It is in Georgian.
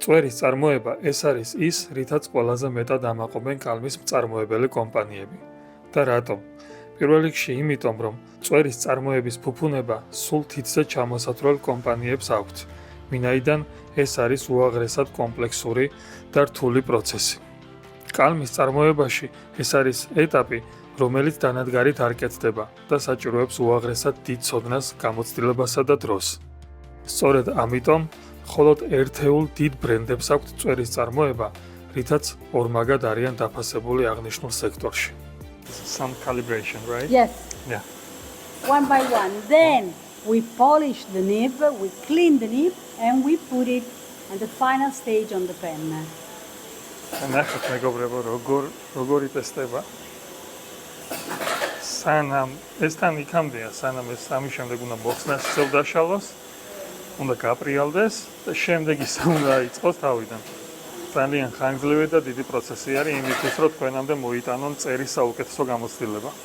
წვერის წარმოება ეს არის ის, რითაც ყველაზე მეტად ამაყობენ კალმის მწარმოებელი კომპანიები. და რატომ? პირველ რიგში იმიტომ, რომ წვერის წარმოების ფუფუნება სულ თითზე ჩამოსათვლელ კომპანიებს აქვთ, ვინაიდან ეს არის უაღრესად კომპლექსური და რთული პროცესი. კალმის წარმოებაში ეს არის ეტაპი, რომელიც დანადგარით არ კეთდება და საჭიროებს უაღრესად დიდ ცოდნას, გამოცდილებასა და დროს. სწორედ ამიტომ, მხოლოდ ერთეულ დიდ ბრენდებს აქვთ წვერის წარმოება, რითაც ორმაგად არიან დაფასებული აღნიშნულ სექტორში. Some calibration, right? Yes. Yeah. One by one. Then we polish the nib, we clean the nib, and we put it at the final stage on the pen. ნახეთ მეგობრებო, როგორი ტესტება. სანამ ეს თან იქამდეა, სანამ ეს სამი შემდეგ უნდა მოხსნას, ისევ დაშალოს, უნდა გაპრიალდეს და შემდეგ ისე უნდა იწყოს თავიდან. ძალიან ხანგრძლივი და დიდი პროცესი არის იმისთვის, რომ თქვენამდე მოიტანონ წერის საუკეთესო გამოცდილება.